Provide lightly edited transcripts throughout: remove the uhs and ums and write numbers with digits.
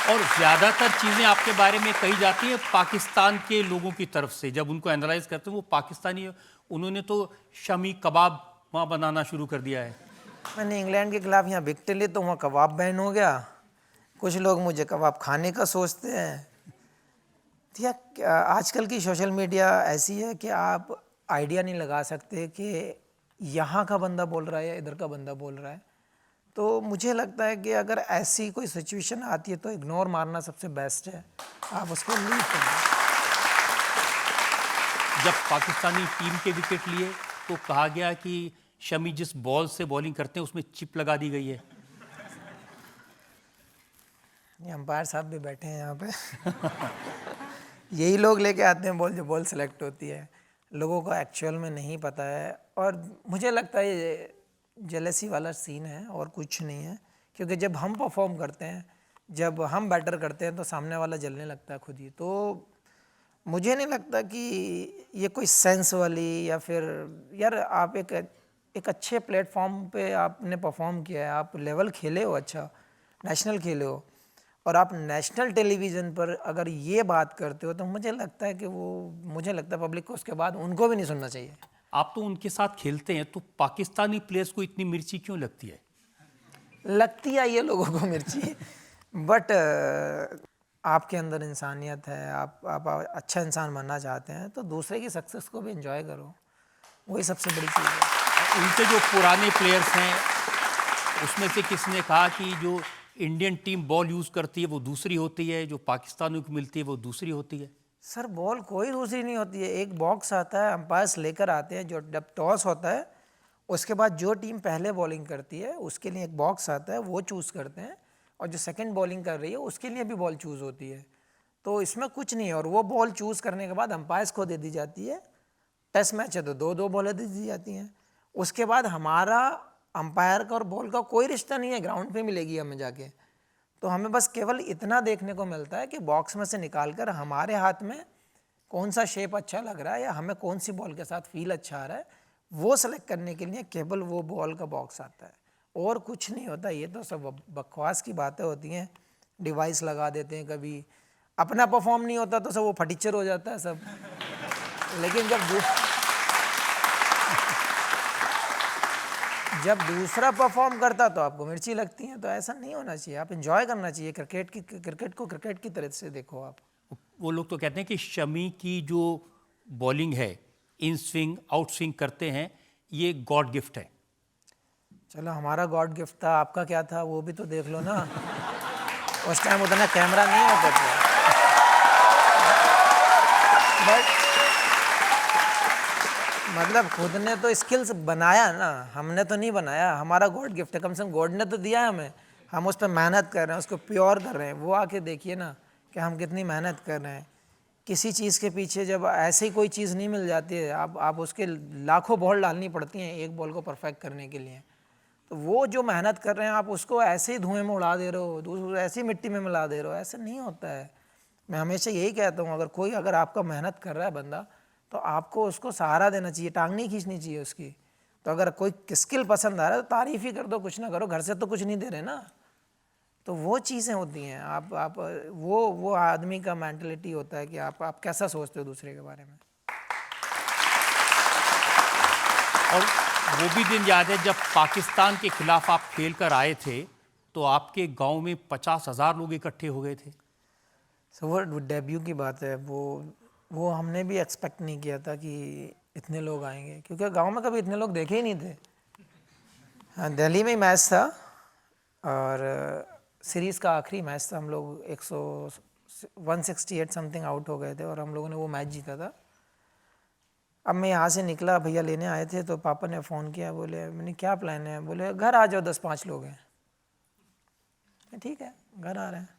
और ज़्यादातर चीज़ें आपके बारे में कही जाती हैं पाकिस्तान के लोगों की तरफ से। जब उनको एनालाइज करते हैं वो पाकिस्तानी, उन्होंने तो शमी कबाब वहाँ बनाना शुरू कर दिया है। मैंने इंग्लैंड के खिलाफ यहाँ विकेट ली तो वहाँ कबाब बैन हो गया। कुछ लोग मुझे कबाब खाने का सोचते हैं। तो या आजकल की सोशल मीडिया ऐसी है कि आप आइडिया नहीं लगा सकते कि यहाँ का बंदा बोल रहा है या इधर का बंदा बोल रहा है। तो मुझे लगता है कि अगर ऐसी कोई सिचुएशन आती है तो इग्नोर मारना सबसे बेस्ट है, आप उसको लीव कर दें। जब पाकिस्तानी टीम के विकेट लिए तो कहा गया कि शमी जिस बॉल से बॉलिंग करते हैं उसमें चिप लगा दी गई है। ये अंपायर साहब भी बैठे हैं यहाँ पे यही लोग लेके आते हैं बॉल, जो बॉल सेलेक्ट होती है। लोगों को एक्चुअल में नहीं पता है और मुझे लगता है ये जेलसी वाला सीन है और कुछ नहीं है। क्योंकि जब हम परफॉर्म करते हैं, जब हम बैटर करते हैं तो सामने वाला जलने लगता है खुद ही। तो मुझे नहीं लगता कि ये कोई सेंस वाली या फिर यार आप एक अच्छे प्लेटफॉर्म पे आपने परफॉर्म किया है, आप लेवल खेले हो, अच्छा नेशनल खेले हो और आप नेशनल टेलीविज़न पर अगर ये बात करते हो तो मुझे लगता है कि मुझे लगता है पब्लिक को उसके बाद उनको भी नहीं सुनना चाहिए। आप तो उनके साथ खेलते हैं, तो पाकिस्तानी प्लेयर्स को इतनी मिर्ची क्यों लगती है? लगती है ये लोगों को मिर्ची बट आपके अंदर इंसानियत है, आप अच्छा इंसान बनना चाहते हैं तो दूसरे की सक्सेस को भी एंजॉय करो, वही सबसे बड़ी चीज़ है। उनके जो पुराने प्लेयर्स हैं उसमें से किसने कहा कि जो इंडियन टीम बॉल यूज़ करती है वो दूसरी होती है, जो पाकिस्तानियों को मिलती है वो दूसरी होती है? सर बॉल कोई दूसरी नहीं होती है। एक बॉक्स आता है, अंपायर्स लेकर आते हैं, जो जब टॉस होता है उसके बाद जो टीम पहले बॉलिंग करती है उसके लिए एक बॉक्स आता है, वो चूज़ करते हैं और जो सेकंड बॉलिंग कर रही है उसके लिए भी बॉल चूज़ होती है। तो इसमें कुछ नहीं है और वो बॉल चूज़ करने के बाद अंपायर्स को दे दी जाती है। टेस्ट मैच है तो दो दो बॉलें दे दी जाती हैं। उसके बाद हमारा अंपायर का और बॉल का कोई रिश्ता नहीं है, ग्राउंड पे मिलेगी हमें जाके। तो हमें बस केवल इतना देखने को मिलता है कि बॉक्स में से निकालकर हमारे हाथ में कौन सा शेप अच्छा लग रहा है या हमें कौन सी बॉल के साथ फील अच्छा आ रहा है, वो सेलेक्ट करने के लिए केवल वो बॉल का बॉक्स आता है और कुछ नहीं होता। ये तो सब बकवास की बातें होती हैं, डिवाइस लगा देते हैं, कभी अपना परफॉर्म नहीं होता तो सब वो फटीचर हो जाता है सब लेकिन जब दूसरा परफॉर्म करता तो आपको मिर्ची लगती है। तो ऐसा नहीं होना चाहिए, आप एंजॉय करना चाहिए क्रिकेट को क्रिकेट की तरह से देखो आप। वो लोग तो कहते हैं कि शमी की जो बॉलिंग है, इन स्विंग आउट स्विंग करते हैं, ये गॉड गिफ्ट है। चलो हमारा गॉड गिफ्ट था, आपका क्या था वो भी तो देख लो ना उस टाइम उतना कैमरा नहीं होता था। बट मतलब खुद ने तो स्किल्स बनाया ना, हमने तो नहीं बनाया। हमारा गॉड गिफ्ट है, कम से कम गॉड ने तो दिया है हमें, हम उस पर मेहनत कर रहे हैं, उसको प्योर कर रहे हैं। वो आके देखिए ना कि हम कितनी मेहनत कर रहे हैं। किसी चीज़ के पीछे जब ऐसे ही कोई चीज़ नहीं मिल जाती है, आप उसके लाखों बॉल डालनी पड़ती हैं एक बॉल को परफेक्ट करने के लिए। तो वो जो मेहनत कर रहे हैं आप उसको ऐसे ही धुएं में उड़ा दे रहे हो, ऐसे ही मिट्टी में मिला दे रहे हो, ऐसे नहीं होता है। मैं हमेशा यही कहता हूँ, अगर आपका मेहनत कर रहा है बंदा तो आपको उसको सहारा देना चाहिए, टांग नहीं खींचनी चाहिए उसकी। तो अगर कोई स्किल पसंद आ रहा है तो तारीफ़ ही कर दो, कुछ ना करो, घर से तो कुछ नहीं दे रहे ना। तो वो चीज़ें होती हैं, आप वो आदमी का मेंटलिटी होता है कि आप कैसा सोचते हो दूसरे के बारे में। और वो भी दिन याद है जब पाकिस्तान के खिलाफ आप खेल कर आए थे तो आपके गांव में 50,000 लोग इकट्ठे हो गए थे। सो वो डेब्यू की बात है, वो हमने भी एक्सपेक्ट नहीं किया था कि इतने लोग आएंगे, क्योंकि गांव में कभी इतने लोग देखे ही नहीं थे। हाँ, दिल्ली में ही मैच था और सीरीज़ का आखिरी मैच था। हम लोग 168 समथिंग आउट हो गए थे और हम लोगों ने वो मैच जीता था। अब मैं यहाँ से निकला, भैया लेने आए थे तो पापा ने फ़ोन किया, बोले मैंने क्या प्लान है, बोले घर आ जाओ, 10-5 लोग हैं। ठीक है, घर आ रहे हैं।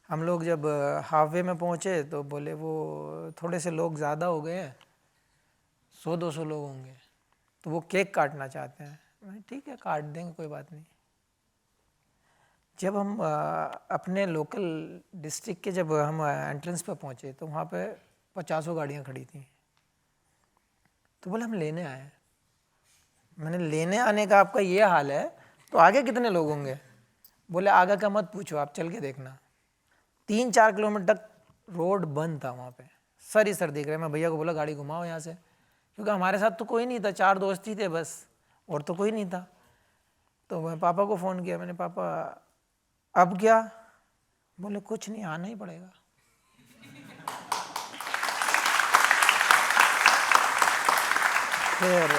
हम लोग जब हाफवे में पहुँचे तो बोले वो थोड़े से लोग ज़्यादा हो गए हैं, 100-200 लोग होंगे, तो वो केक काटना चाहते हैं। मैं ठीक है काट देंगे, कोई बात नहीं। जब हम अपने लोकल डिस्ट्रिक्ट के जब हम एंट्रेंस पे पहुँचे तो वहाँ पे 50 गाड़ियाँ खड़ी थी। तो बोले हम लेने आए हैं। मैंने लेने आने का आपका ये हाल है तो आगे कितने लोग होंगे? बोले आगे का मत पूछो, आप चल के देखना। 3-4 किलोमीटर तक रोड बंद था वहाँ पे, सर ही सर दिख रहे। मैं भैया को बोला गाड़ी घुमाओ यहाँ से, क्योंकि हमारे साथ तो कोई नहीं था, 4 दोस्त ही थे बस, और तो कोई नहीं था। तो मैं पापा को फ़ोन किया, मैंने पापा अब क्या? बोले कुछ नहीं, आना ही पड़ेगा। फिर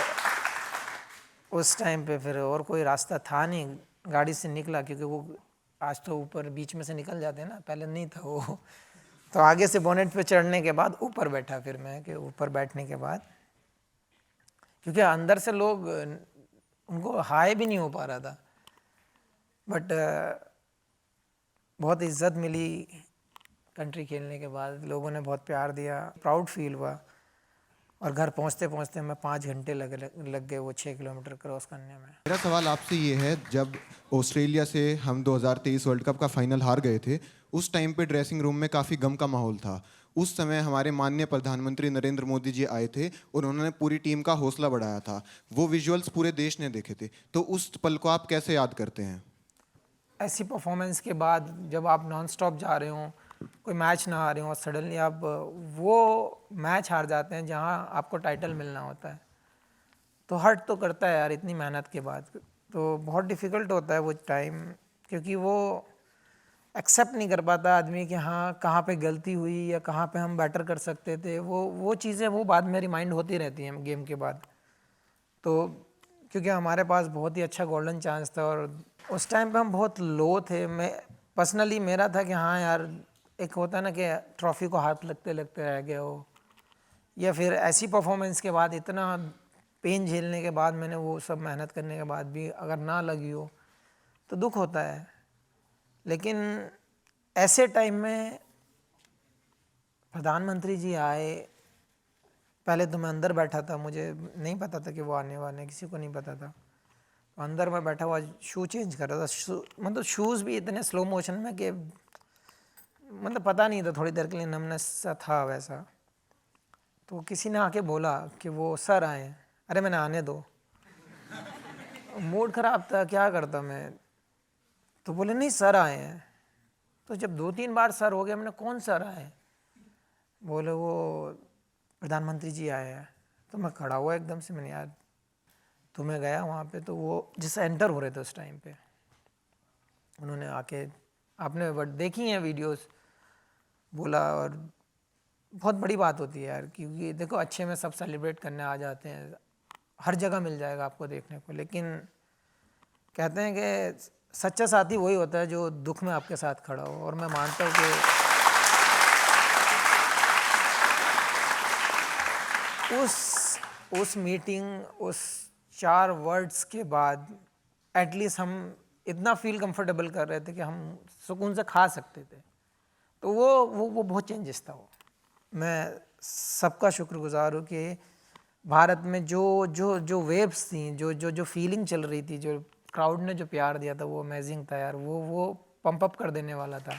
उस टाइम पे फिर और कोई रास्ता था नहीं, गाड़ी से निकला, क्योंकि वो आज तो ऊपर बीच में से निकल जाते हैं ना, पहले नहीं था वो। तो आगे से बोनेट पे चढ़ने के बाद ऊपर बैठा फिर मैं, कि ऊपर बैठने के बाद, क्योंकि अंदर से लोग उनको हाई भी नहीं हो पा रहा था, बट बहुत इज्जत मिली कंट्री खेलने के बाद, लोगों ने बहुत प्यार दिया, प्राउड फील हुआ। और घर पहुंचते पहुंचते हमें 5 घंटे लग गए वो 6 किलोमीटर क्रॉस करने में। मेरा सवाल आपसे ये है, जब ऑस्ट्रेलिया से हम 2023 वर्ल्ड कप का फाइनल हार गए थे, उस टाइम पे ड्रेसिंग रूम में काफ़ी गम का माहौल था। उस समय हमारे माननीय प्रधानमंत्री नरेंद्र मोदी जी आए थे और उन्होंने पूरी टीम का हौसला बढ़ाया था। वो विजुअल्स पूरे देश ने देखे थे, तो उस पल को आप कैसे याद करते हैं? ऐसी परफॉर्मेंस के बाद जब आप नॉन स्टॉप जा रहे हो, कोई मैच ना हारे हो, और सडनली आप वो मैच हार जाते हैं जहां आपको टाइटल मिलना होता है, तो हर्ट तो करता है यार इतनी मेहनत के बाद। तो बहुत डिफ़िकल्ट होता है वो टाइम, क्योंकि वो एक्सेप्ट नहीं कर पाता आदमी कि हाँ कहाँ पे गलती हुई या कहाँ पे हम बेटर कर सकते थे। वो चीज़ें वो बाद में रिमाइंड होती रहती हैं गेम के बाद। तो क्योंकि हमारे पास बहुत ही अच्छा गोल्डन चांस था, और उस टाइम पे हम बहुत लो थे। मैं पर्सनली मेरा था कि हाँ यार, एक होता है ना कि ट्रॉफी को हाथ लगते लगते रह गए हो, या फिर ऐसी परफॉर्मेंस के बाद, इतना पेन झेलने के बाद, मैंने वो सब मेहनत करने के बाद भी अगर ना लगी हो तो दुख होता है। लेकिन ऐसे टाइम में प्रधानमंत्री जी आए, पहले तो मैं अंदर बैठा था, मुझे नहीं पता था कि वो आने वाले हैं, किसी को नहीं पता था। तो अंदर मैं बैठा हुआ शू चेंज कर रहा था, मतलब शूज़ भी इतने स्लो मोशन में कि मतलब पता नहीं था, थोड़ी देर के लिए नमनेस सा था वैसा। तो किसी ने आके बोला कि वो सर आए हैं। अरे मैंने आने दो, मूड ख़राब था, क्या करता मैं। तो बोले नहीं सर आए हैं। तो जब 2-3 बार सर हो गया, मैंने कौन सर आए? बोले वो प्रधानमंत्री जी आए हैं। तो मैं खड़ा हुआ एकदम से, मैंने यार, तो मैं गया वहाँ पे, तो वो जिस एंटर हो रहे थे उस टाइम पे, उन्होंने आके, आपने देखी हैं वीडियोस, बोला। और बहुत बड़ी बात होती है यार, क्योंकि देखो अच्छे में सब सेलिब्रेट करने आ जाते हैं, हर जगह मिल जाएगा आपको देखने को, लेकिन कहते हैं कि सच्चा साथी वही होता है जो दुख में आपके साथ खड़ा हो। और मैं मानता हूँ कि उस मीटिंग, उस 4 वर्ड्स के बाद एटलीस्ट हम इतना फील कंफर्टेबल कर रहे थे कि हम सुकून से खा सकते थे। तो वो बहुत चेंजेस था। वो मैं सबका शुक्रगुजार हूँ कि भारत में जो वेव्स थी, जो फीलिंग चल रही थी, जो क्राउड ने जो प्यार दिया था, वो अमेजिंग था यार। वो पंप अप कर देने वाला था।